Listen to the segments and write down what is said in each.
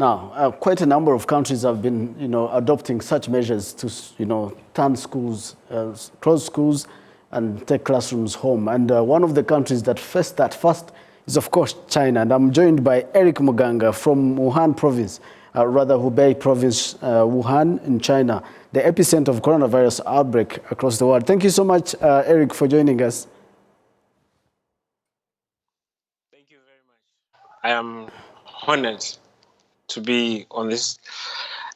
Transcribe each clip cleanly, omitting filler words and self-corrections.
Now, quite a number of countries have been, adopting such measures to, turn schools, close schools, and take classrooms home. And one of the countries that faced that first is, of course, China. And I'm joined by Eric Muganga from Wuhan Province, Hubei Province, Wuhan in China, the epicenter of coronavirus outbreak across the world. Thank you so much, Eric, for joining us. Thank you very much. I am honored to be on this,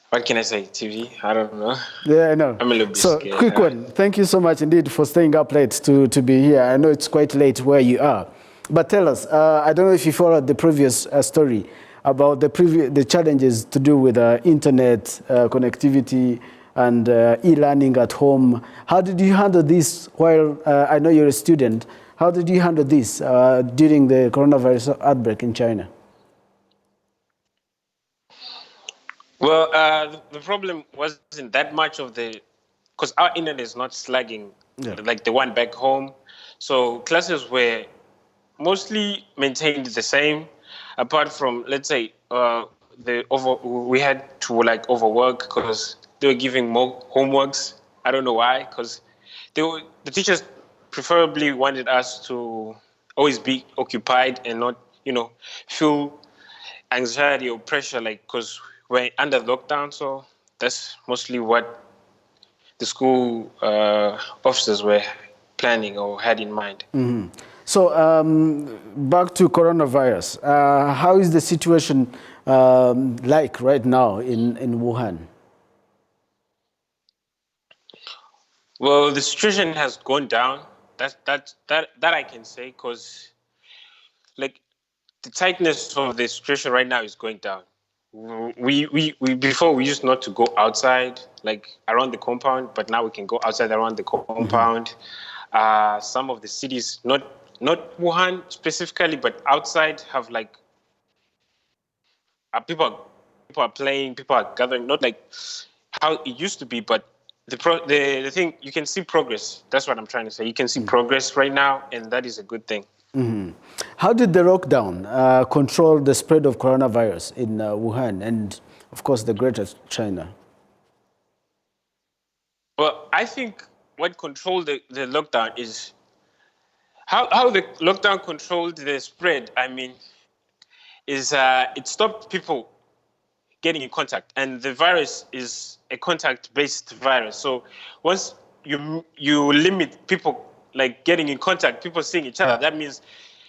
what can I say, TV? I don't know. Yeah, I know. I'm a little bit scared. Quick one. Thank you so much indeed for staying up late to be here. I know it's quite late where you are. But tell us, I don't know if you followed the previous story about the challenges to do with internet connectivity and e-learning at home. How did you handle this while, I know you're a student, how did you handle this during the coronavirus outbreak in China? Well, the problem wasn't that much of because our internet is not slugging like the one back home. So classes were mostly maintained the same, apart from, let's say, we had to overwork because they were giving more homeworks. I don't know why, because the teachers preferably wanted us to always be occupied and not, feel anxiety or pressure, because we're under lockdown. So that's mostly what the school officers were planning or had in mind. Mm-hmm. So back to coronavirus. How is the situation like right now in Wuhan? Well, the situation has gone down. That I can say, because the tightness of the situation right now is going down. We before we used not to go outside around the compound, but now we can go outside around the compound. Mm-hmm. Some of the cities, not Wuhan specifically, but outside, have people are playing, people are gathering, not like how it used to be, but the thing, you can see progress. That's what I'm trying to say. You can see progress right now, and that is a good thing. Mm-hmm. How did the lockdown control the spread of coronavirus in Wuhan and, of course, the Greater China? Well, I think what controlled the lockdown is how the lockdown controlled the spread. I mean, is it stopped people getting in contact, and the virus is a contact-based virus. So once you limit people getting in contact, people seeing each other, that means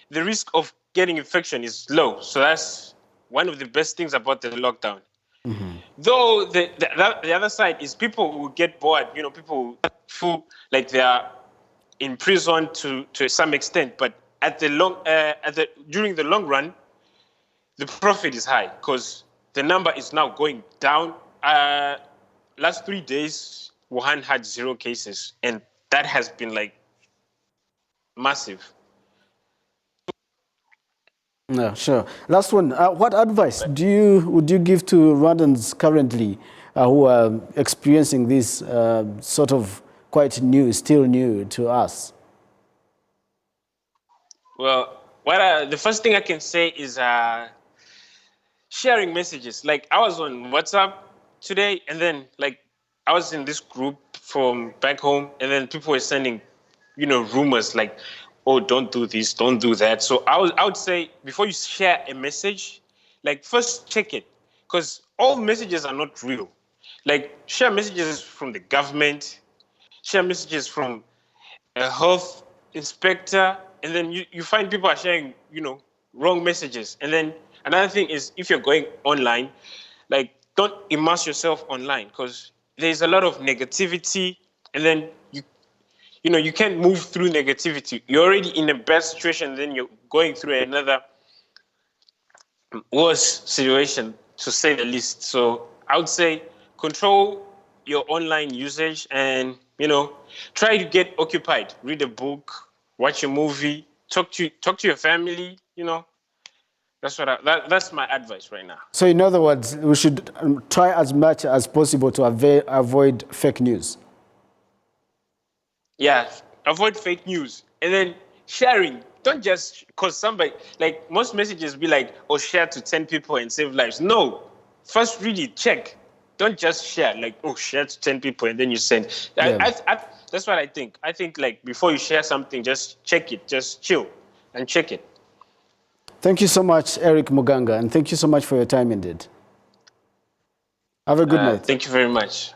the risk of getting infection is low. So that's one of the best things about the lockdown. Mm-hmm. Though the other side is people will get bored. People feel like they are imprisoned to some extent. But during the long run, the profit is high because the number is now going down. Last 3 days, Wuhan had 0 cases, and that has been massive. Yeah, sure. Last one. What advice would you give to Rwandans currently who are experiencing this sort of still new to us? Well, the first thing I can say is sharing messages. I was on WhatsApp today, and then I was in this group from back home, and then people were sending, rumors oh, don't do this, don't do that. So I would say, before you share a message, first check it, because all messages are not real. Share messages from the government, share messages from a health inspector, and then you find people are sharing, wrong messages. And then another thing is, if you're going online, don't immerse yourself online, because there's a lot of negativity, and then you can't move through negativity. You're already in a bad situation, then you're going through another worse situation, to say the least. So I would say control your online usage and, try to get occupied. Read a book, watch a movie, talk to your family, That's my advice right now. So in other words, we should try as much as possible to avoid fake news. Yeah, avoid fake news. And then sharing. Don't just, because somebody, most messages be oh, share to 10 people and save lives. No. first really check. Don't just share, like, oh, share to 10 people and then you send. Yeah. That's what I think. I think, like, before you share something, just check it. Just chill and check it. Thank you so much, Eric Muganga, and thank you so much for your time indeed. Have a good night. Thank you very much.